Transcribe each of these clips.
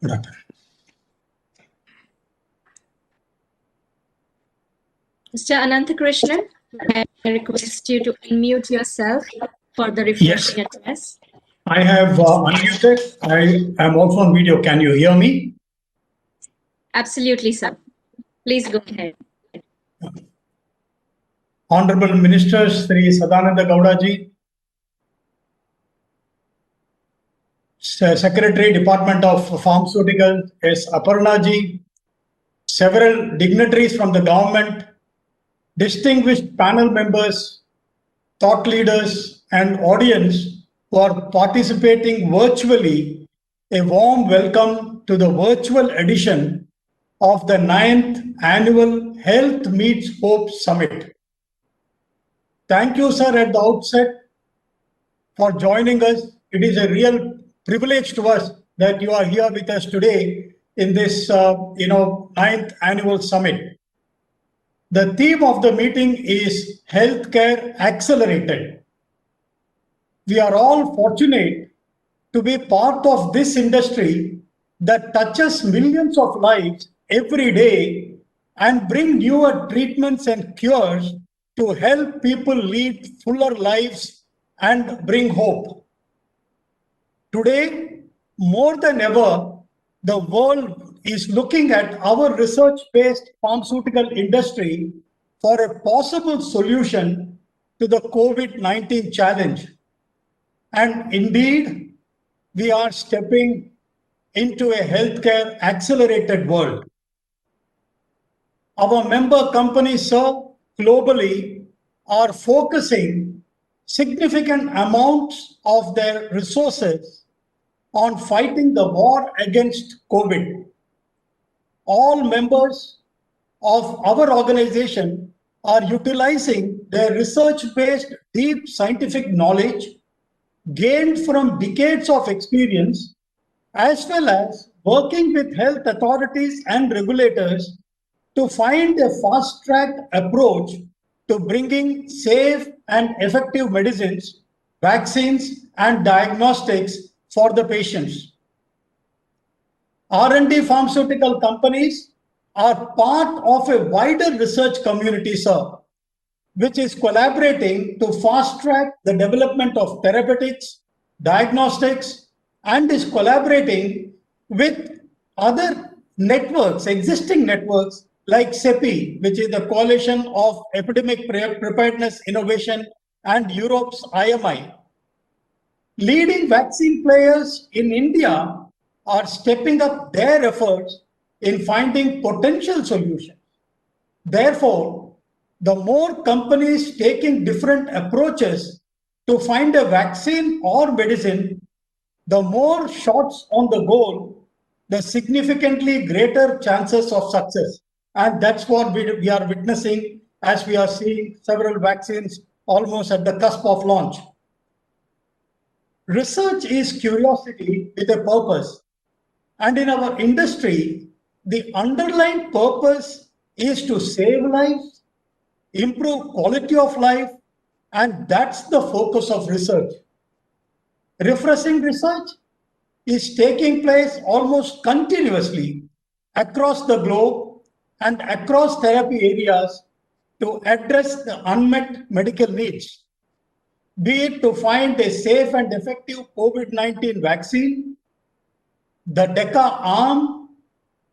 Good afternoon. Mr. Ananthakrishnan, I request you to unmute yourself for the refreshing address. I have unmuted. I am also on video. Can you hear me? Absolutely, sir. Please go ahead. Honorable Ministers, Sri Sadananda Gowda-ji, Secretary, Department of Pharmaceuticals, S. Aparna-ji, several dignitaries from the government, distinguished panel members, thought leaders, and audience who are participating virtually, a warm welcome to the virtual edition of the 9th Annual Health Meets Hope Summit. Thank you, sir, at the outset for joining us. It is a real privilege to us that you are here with us today in this, 9th Annual Summit. The theme of the meeting is Healthcare Accelerated. We are all fortunate to be part of this industry that touches millions of lives every day and bring newer treatments and cures to help people lead fuller lives and bring hope. Today, more than ever, the world is looking at our research-based pharmaceutical industry for a possible solution to the COVID-19 challenge. And indeed, we are stepping into a healthcare accelerated world. Our member companies, sir, globally are focusing significant amounts of their resources on fighting the war against COVID. All members of our organization are utilizing their research-based deep scientific knowledge gained from decades of experience, as well as working with health authorities and regulators to find a fast-track approach to bringing safe and effective medicines, vaccines, and diagnostics for the patients. R&D pharmaceutical companies are part of a wider research community, sir, which is collaborating to fast-track the development of therapeutics, diagnostics, and is collaborating with other networks, existing networks like CEPI, which is the Coalition of Epidemic Preparedness Innovation, and Europe's IMI. Leading vaccine players in India are stepping up their efforts in finding potential solutions. Therefore, the more companies taking different approaches to find a vaccine or medicine, the more shots on the goal, the significantly greater chances of success. And that's what we are witnessing as we are seeing several vaccines almost at the cusp of launch. Research is curiosity with a purpose. And in our industry, the underlying purpose is to save lives, improve quality of life, and that's the focus of research. Refreshing research is taking place almost continuously across the globe and across therapy areas to address the unmet medical needs, be it to find a safe and effective COVID-19 vaccine, the DECA arm,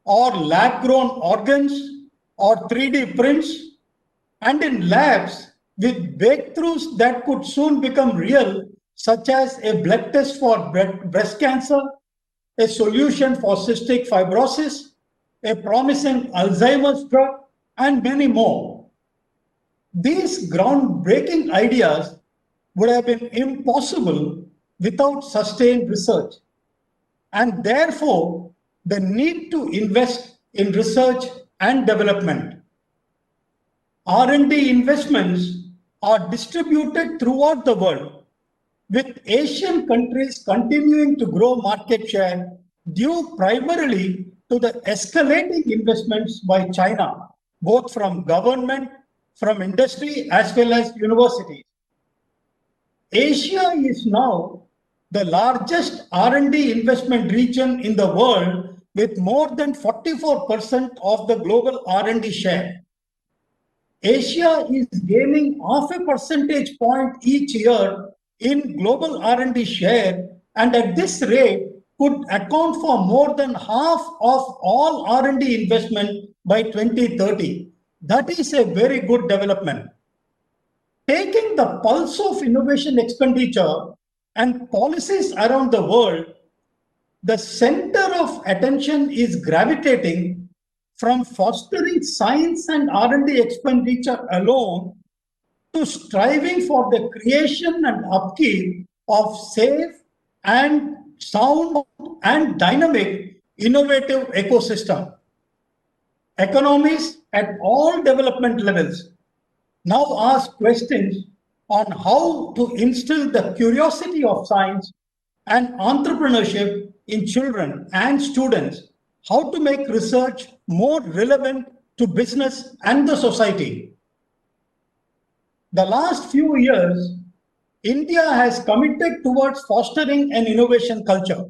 or lab-grown organs, or 3D prints, and in labs with breakthroughs that could soon become real, such as a blood test for breast cancer, a solution for cystic fibrosis, a promising Alzheimer's drug, and many more. These groundbreaking ideas would have been impossible without sustained research. And therefore, the need to invest in research and development. R&D investments are distributed throughout the world, with Asian countries continuing to grow market share due primarily to the escalating investments by China, both from government, from industry, as well as universities. Asia is now the largest R&D investment region in the world with more than 44% of the global R&D share. Asia is gaining half a percentage point each year in global R&D share, and at this rate could account for more than half of all R&D investment by 2030. That is a very good development. Taking the pulse of innovation expenditure and policies around the world, the center of attention is gravitating from fostering science and R&D expenditure alone to striving for the creation and upkeep of safe and sound and dynamic innovative ecosystem. Economies at all development levels now ask questions on how to instill the curiosity of science and entrepreneurship in children and students, how to make research more relevant to business and the society. The last few years, India has committed towards fostering an innovation culture,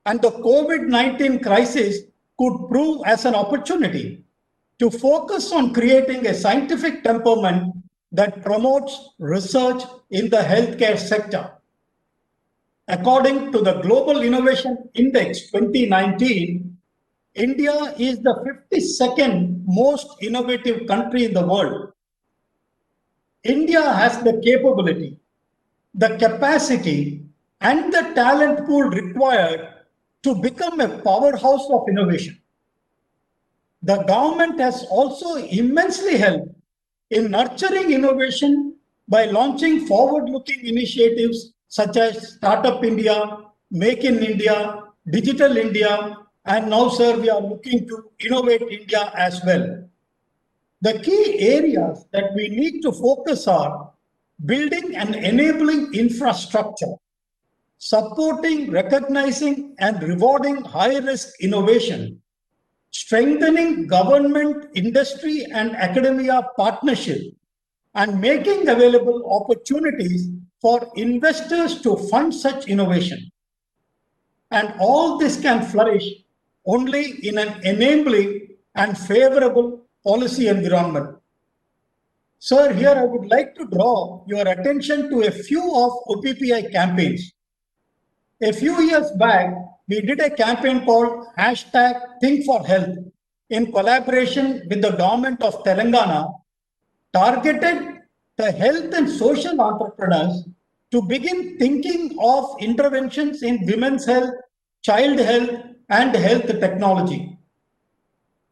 and the COVID-19 crisis could prove as an opportunity to focus on creating a scientific temperament that promotes research in the healthcare sector. According to the Global Innovation Index 2019, India is the 52nd most innovative country in the world. India has the capability, the capacity, and the talent pool required to become a powerhouse of innovation. The government has also immensely helped in nurturing innovation by launching forward-looking initiatives such as Startup India, Make in India, Digital India, and now, sir, we are looking to Innovate India as well. The key areas that we need to focus are building and enabling infrastructure, supporting, recognizing, and rewarding high-risk innovation, strengthening government, industry, and academia partnership, and making available opportunities for investors to fund such innovation. And all this can flourish only in an enabling and favorable policy environment. Sir, here I would like to draw your attention to a few of OPPI campaigns. A few years back, we did a campaign called #Think4Health in collaboration with the government of Telangana, targeted the health and social entrepreneurs to begin thinking of interventions in women's health, child health, and health technology.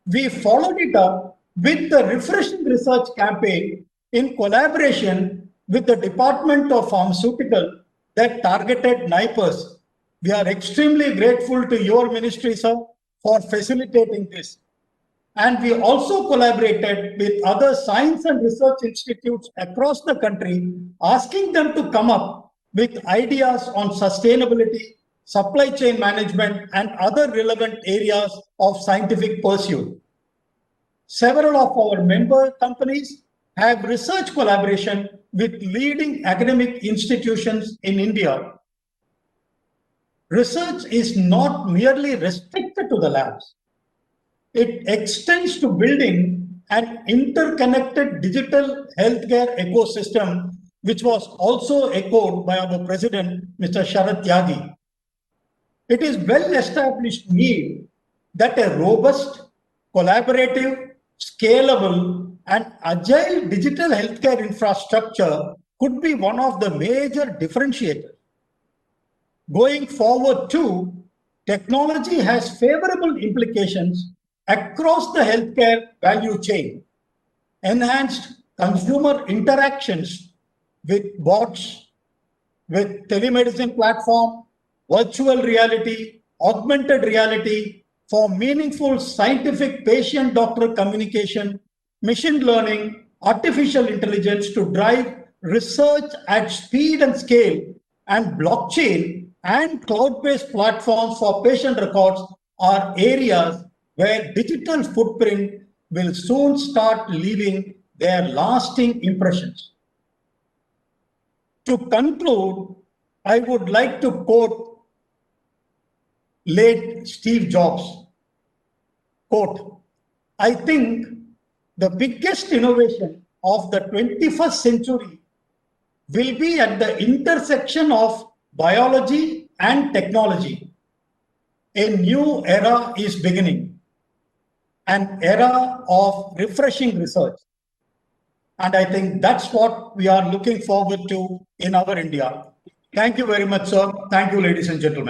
We followed it up with the Refreshing Research campaign in collaboration with the Department of Pharmaceutical that targeted NIPERS. We are extremely grateful to your ministry, sir, for facilitating this. And we also collaborated with other science and research institutes across the country, asking them to come up with ideas on sustainability, supply chain management, and other relevant areas of scientific pursuit. Several of our member companies have research collaboration with leading academic institutions in India. Research is not merely restricted to the labs. It extends to building an interconnected digital healthcare ecosystem, which was also echoed by our president, Mr. Sharath Tyagi. It is well-established need that a robust, collaborative, scalable, and agile digital healthcare infrastructure could be one of the major differentiators. Going forward too, technology has favorable implications across the healthcare value chain. Enhanced consumer interactions with bots, with telemedicine platform, virtual reality, augmented reality for meaningful scientific patient-doctor communication, machine learning, artificial intelligence to drive research at speed and scale, and blockchain and cloud-based platforms for patient records are areas where digital footprint will soon start leaving their lasting impressions. To conclude, I would like to quote late Steve Jobs. quote, I think the biggest innovation of the 21st century will be at the intersection of biology and technology. A new era is beginning, an era of refreshing research. And I think that's what we are looking forward to in our India. Thank you very much, sir. Thank you, ladies and gentlemen.